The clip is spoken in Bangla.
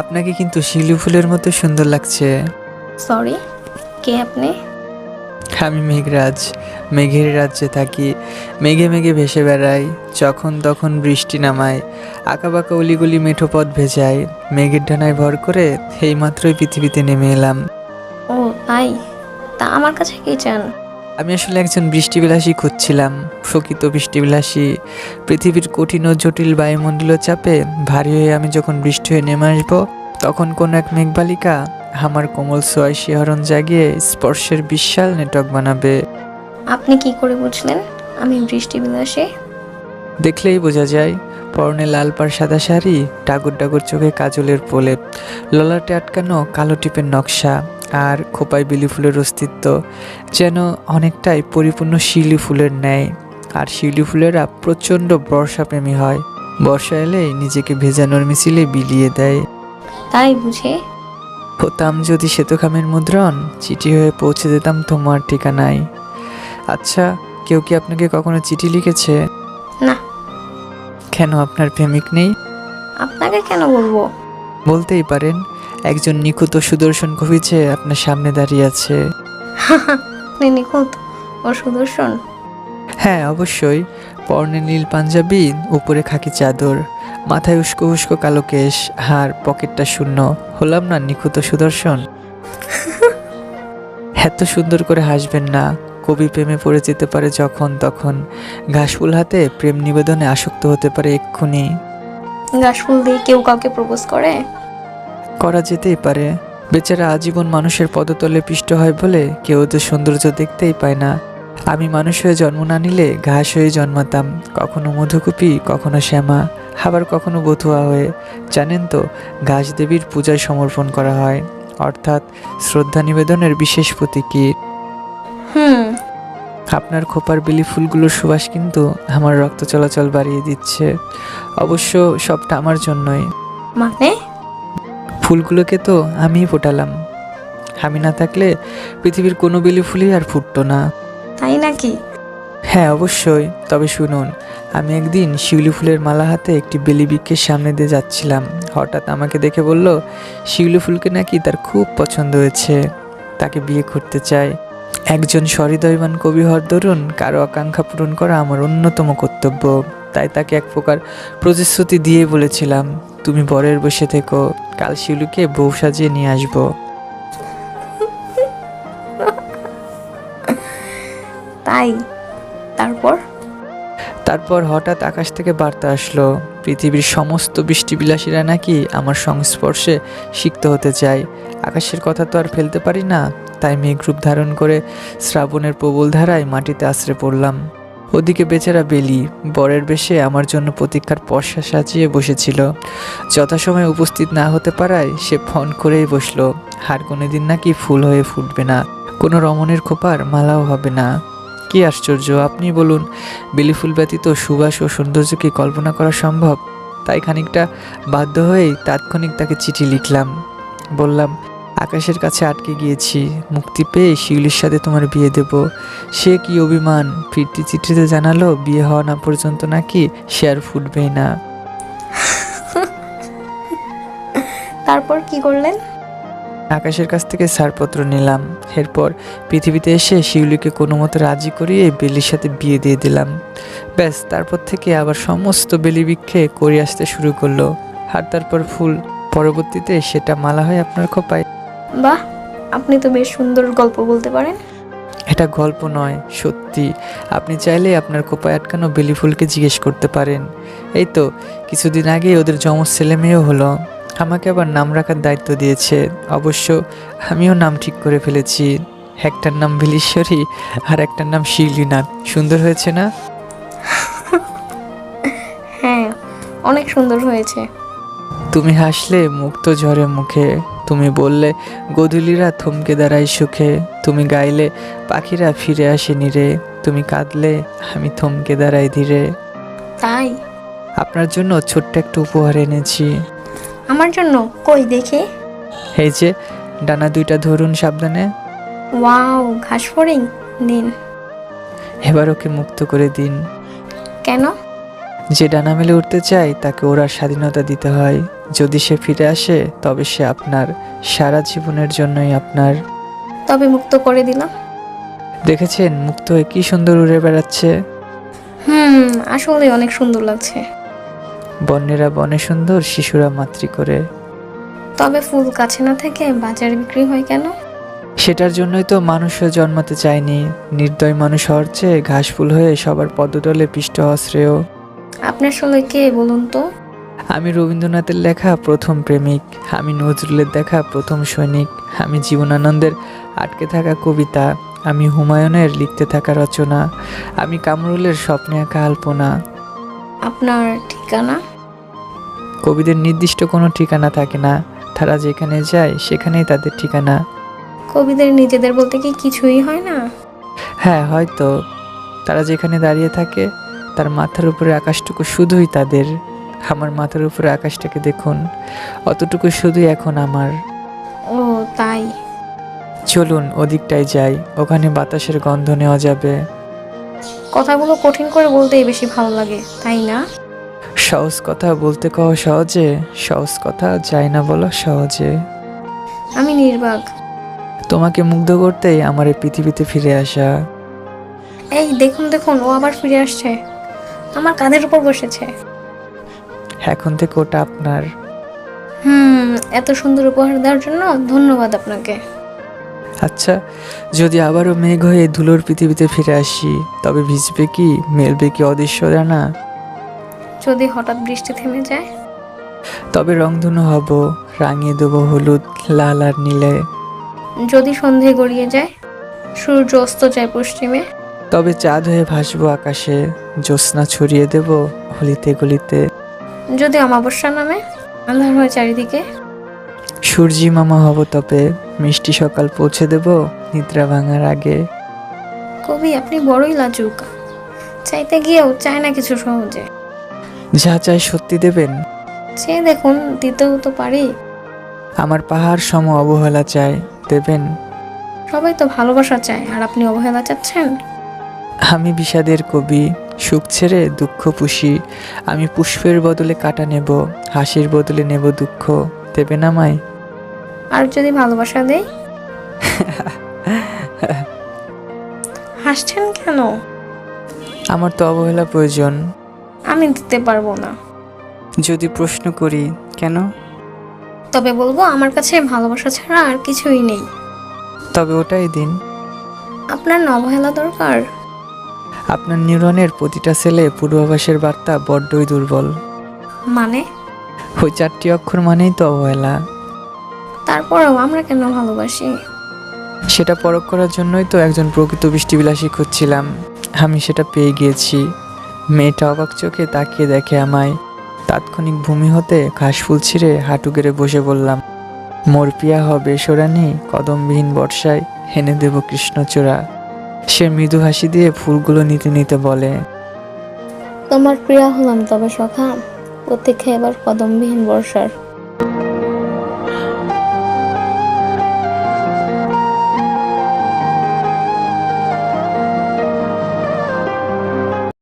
আপনাকে কিন্তু শিউলি ফুলের মতো সুন্দর লাগছে। সরি, কে আপনি? আমি মেঘরাজ, মেঘের রাজ্যে থাকি। মেঘে মেঘে ভেসে বেড়াই, যখন তখন বৃষ্টি নামায়, আঁকাবাঁকা অলিগলি মেঠো পথ ভেজায়। মেঘের ডানায় ভর করে এইমাত্রই পৃথিবীতে নেমে এলাম। ও তাই? তা আমার কাছে কি চান? আমি আসলে একজন বৃষ্টিবিলাসী খুঁজছিলাম, প্রকৃত বৃষ্টিবিলাসী। পৃথিবীর কঠিন ও জটিল বায়ুমণ্ডলীয় চাপে ভারী হয়ে আমি যখন বৃষ্টি হয়ে নেমে আসবো, তখন কোনো এক মেঘবালিকা আমার কোমল ছোঁয়ায় শিহরণ জাগিয়ে স্পর্শের বিশাল নেটওয়ার্ক বানাবে। আপনি কি করে বুঝলেন আমি বৃষ্টি বিলাসী? দেখলেই বোঝা যায়। পরনে লাল পাড় সাদা শাড়ি, ডাগর ডাগর চোখে কাজলের প্রলেপ, ললাটে আটকানো কালো টিপের নকশা, আর খোপায় বেলি ফুলের অস্তিত্ব যেন অনেকটাই পরিপূর্ণ শিউলি ফুলের ন্যায়। আর শিউলি ফুলেরা প্রচণ্ড বর্ষাপ্রেমী হয়, বর্ষা এলেই নিজেকে ভেজানোর মিছিলে বিলিয়ে দেয়। তাই বুঝে? হতাম যদি শ্বেতখামের মুদ্রণ, চিঠি হয়ে পৌঁছে যেতাম তোমার ঠিকানায়। আচ্ছা, কেউ কি আপনাকে কখনো চিঠি লিখেছে? না। কেন, আপনার প্রেমিক নেই? আপনাকে কেন বলবো? বলতেই পারেন, একজন নিখুঁত ও সুদর্শন কবি যে আপনার সামনে দাঁড়িয়ে আছে। আপনি নিখুঁত ও সুদর্শন? হ্যাঁ, অবশ্যই। পরনে নীল পাঞ্জাবি, উপরে খাকি চাদর, মাথায় উস্কো উস্কো কালো কেশ, আর পকেটটা শূন্য। হলাম না নিখুঁত ও সুদর্শন? এত সুন্দর করে হাসবেন না। কবি প্রেমে পড়ে যেতে পারে যখন তখন, ঘাসফুল হাতে প্রেম নিবেদনে আসক্ত হতে পারে এক্ষুনি। গাছফুল দিয়ে কেউ কাউকে প্রপোজ করে? করা যেতেই পারে। বেচারা আজীবন মানুষের পদতলে পিষ্ট হয় বলে কেউ তো সৌন্দর্য দেখতেই পায় না। আমি মানুষ হয়ে জন্ম না নিলে ঘাস হয়ে জন্মাতাম, কখনো মধুকুপি, কখনো শ্যামা, আবার কখনো বথুয়া হয়ে। জানেন তো, ঘাস দেবীর পূজায় সমর্পণ করা হয়, অর্থাৎ শ্রদ্ধা নিবেদনের বিশেষ প্রতীকী। হুম। আপনার খোপার বেলি ফুলগুলোর সুবাস কিন্তু আমার রক্ত চলাচল বাড়িয়ে দিচ্ছে। অবশ্য সবটা আমার জন্যই। মানে? ফুলগুলোকে তো আমিই ফোটালাম। আমি না থাকলে পৃথিবীর কোনো বেলি ফুলই আর ফুটতো না। তাই নাকি? হ্যাঁ, অবশ্যই। তবে শুনুন, আমি একদিন শিউলি ফুলের মালা হাতে একটি বেলি বৃক্ষের সামনে দিয়ে যাচ্ছিলাম। হঠাৎ আমাকে দেখে বলল, শিউলি ফুলকে নাকি তার খুব পছন্দ হয়েছে, তাকে বিয়ে করতে চায়। একজন সহৃদয়বান কবি হওয়ার দরুন কারো আকাঙ্ক্ষা পূরণ করা আমার অন্যতম কর্তব্য। তাই তাকে এক প্রকার প্রতিশ্রুতি দিয়ে বলেছিলাম, তুমি বরের বসে থেকো, কাল শিউলিকে বউ সাজিয়ে নিয়ে আসবো। তাই? তারপর? তারপর হঠাৎ আকাশ থেকে বার্তা আসলো, পৃথিবীর সমস্ত বৃষ্টিবিলাসীরা নাকি আমার সংস্পর্শে সিক্ত হতে চায়। আকাশের কথা তো আর ফেলতে পারি না, তাই মেঘরূপ ধারণ করে শ্রাবণের প্রবল ধারায় মাটিতে আশ্রে পড়লাম। ওদিকে বেচারা বেলি বরের বেশে আমার জন্য প্রতীক্ষার পর্ষা সাজিয়ে বসেছিল। যথাসময়ে উপস্থিত না হতে পারায় সে ফোন করেই বসলো, আর কোনোদিন নাকি ফুল হয়ে ফুটবে না, কোনো রমণের খোপার মালাও হবে না। কি আশ্চর্য, আপনি বলুন, বেলি ফুল ব্যতীত সুবাস ও সৌন্দর্য কি কল্পনা করা সম্ভব? তাই খানিকটা বাধ্য হয়েই তাৎক্ষণিক তাকে চিঠি লিখলাম। বললাম, আকাশের কাছে আটকে গিয়েছি, মুক্তি পেয়ে শিউলির সাথে তোমার বিয়ে দেব। সে কি অভিমান! ফিরতি চিঠিতে জানালো বিয়ে হওয়া না পর্যন্ত নাকি সে আর ফুটবেই না। তারপর কি করলেন? আকাশের কাছ থেকে ছাড়পত্র নিলাম। এরপর পৃথিবীতে এসে শিউলিকে কোনো মতো রাজি করিয়ে বেলির সাথে বিয়ে দিয়ে দিলাম। ব্যাস, তারপর থেকে আবার সমস্ত বেলি বৃক্ষে করে আসতে শুরু করলো, আর তারপর ফুল, পরবর্তীতে সেটা মালা হয় আপনার খোপায়। বাহ, আপনি তো বেশ সুন্দর গল্প বলতে পারেন। এটা গল্প নয়, সত্যি। আপনি চাইলে আপনার খোপায় আটকানো বেলি ফুলকে জিজ্ঞেস করতে পারেন। এই তো কিছুদিন আগে ওদের যমজ ছেলে মেয়েও হলো। আমাকে আবার নাম রাখার দায়িত্ব দিয়েছে। অবশ্য আমিও নাম ঠিক করে ফেলেছি। একটার নাম বিলীশ্বরী, আর একটার নাম শিউলিনাথ। সুন্দর হয়েছে না? হ্যাঁ, অনেক সুন্দর হয়েছে। তুমি হাসলে মুক্ত ঝরে মুখে, তুমি বললে গোধূলিরা থমকে দাঁড়ায় সুখে, তুমি গাইলে পাখিরা ফিরে আসে নীরে, তুমি কাঁদলে আমি থমকে দাঁড়াই ধীরে। তাই? আপনার জন্য ছোট্ট একটা উপহার এনেছি। আমার জন্য? কই দেখি। এই যে, ডানা দুইটা ধরুন সাবধানে। ওয়াও, ঘাস ফড়িং। দিন। এবার ওকে মুক্ত করে দিন। কেন? যে ডানা মেলে উঠতে চায় তাকে ওড়ার স্বাধীনতা দিতে হয়। যদি সে ফিরে আসে তবে সে আপনার, সারা জীবনের জন্যই আপনার। তবে মুক্ত করে দিলাম। দেখেছেন মুক্ত হয়ে কি সুন্দর উড়ে বেড়াচ্ছে। আসলে অনেক সুন্দর লাগছে। বন্যেরা বনে সুন্দর, শিশুরা মাতৃ করে। তবে ফুল কাছে না থেকে বাজারে বিক্রি হয় কেন? সেটার জন্যই তো মানুষও জন্মাতে চায়নি। নির্দয় মানুষ হওয়ার চেয়ে ঘাস ফুল হয়ে সবার পদতলে পিষ্ট হওয়া শ্রেয়। আপনি আসলে কে বলুন তো? আমি রবীন্দ্রনাথের লেখা প্রথম প্রেমিক, আমি নজরুলের দেখা প্রথম সৈনিক, আমি জীবনানন্দের আটকে থাকা কবিতা, আমি হুমায়ুনের লিখতে থাকা রচনা, আমি কামরুলের স্বপ্নে আঁকা আলপনা। আপনার ঠিকানা? কবিদের নির্দিষ্ট কোনো ঠিকানা থাকে না, তারা যেখানে যায় সেখানেই তাদের ঠিকানা। কবিদের নিজেদের বলতে কি কিছুই হয় না? হ্যাঁ হয়তো, তারা যেখানে দাঁড়িয়ে থাকে তার মাথার উপরে আকাশটুকু শুধুই তাদের। আমার মাথার উপরে আকাশটাকে দেখুন, অতটুকু শুধুই এখন আমার। ও তাই। চলুন ওদিকটায় যাই, ওখানে বাতাসের গন্ধ নেওয়া যাবে। কথাগুলো কঠিন করে বলতেই বেশি ভালো লাগে, তাই না? সহজ কথা বলতে কও সহজে, সহজ কথা যায় না বলো সহজে। আমি নির্বাক। তোমাকে মুগ্ধ করতেই আমার এই পৃথিবীতে ফিরে আসা। এই দেখুন দেখুন, ও আবার ফিরে আসছে, আমার কাঁধের উপর বসেছে। এখন থেকে ওটা আপনার। এত সুন্দর উপহার দেওয়ার জন্য ধন্যবাদ আপনাকে। আচ্ছা, যদি আবারও মেঘ হয়ে ধুলোর পৃথিবীতে ফিরে আসি তবে ভিজবে কি, মেলবে কি অদৃশ্য ডানা? যদি হঠাৎ বৃষ্টি থেমে যায়? তবে রংধনু হব, রাঙিয়ে দেবো হলুদ, লাল আর নীলে। যদি সন্ধে গড়িয়ে যায়, সূর্য অস্ত যায় পশ্চিমে? তবে চাঁদ হয়ে ভাসবো আকাশে, জ্যোৎস্না ছড়িয়ে দেব গলিতে গলিতে। যদি অমাবস্যা নামে, আন্ধার হয় চারিদিকে? সূর্যি মামা হব তবে, মিষ্টি সকাল পৌঁছে দেব নিদ্রা ভাঙার আগে। কবি আপনি বড়ই লাজুক, চাইতে গিয়েও চায় না কিছু সহজে। যা চাই সত্যি দেবেন? চেয়ে দেখুন, দিতেও তো পারি। আমার পাহাড় সম অবহেলা চাই, দেবেন? সবাই তো ভালোবাসা চায়, আর আপনি অবহেলা চাচ্ছেন? আমি বিষাদের কবি, সুখ ছেড়ে দুঃখ পুষি, আমি পুষ্পের বদলে কাটা নেব, হাসির বদলে নেব দুঃখ, দেবেন আমায়? আর যদি ভালোবাসা দেই? হাসছেন কেন? আমার তো অবহেলা প্রয়োজন। আমি দিতে পারবো না। যদি প্রশ্ন করি কেন? তবে বলবো আমার কাছে ভালোবাসা ছাড়া আর কিছুই নেই। তবে ওটাই দিন। আপনার না অবহেলা দরকার? আপনার নিউরনের প্রতিটা সেলে পূর্বাভাসের বার্তা বড্ডই দুর্বল। মানে? ওই 4টি অক্ষর মানেই তো অবহেলা। তারপরেও আমরা কেন ভালোবাসি? সেটা পরখ করার জন্যই তো একজন প্রকৃত বৃষ্টিবিলাসী খুঁজছিলাম। আমি সেটা পেয়ে গিয়েছি। মেয়েটা অবাক চোখে তাকিয়ে দেখে আমায়। তাৎক্ষণিক ভূমি হতে ঘাস ফুল ছিঁড়ে হাঁটু গেড়ে বসে বললাম, মোর পিয়া হবে সোরানি, কদমবিহীন বর্ষায় এনে দেব কৃষ্ণচূড়া। সে মৃদু হাসি দিয়ে ফুলগুলো নিতে নিতে বলে, তোমার প্রিয়া হলাম তবে সখা, প্রতীক্ষা এবার কদমবিহীন বর্ষার।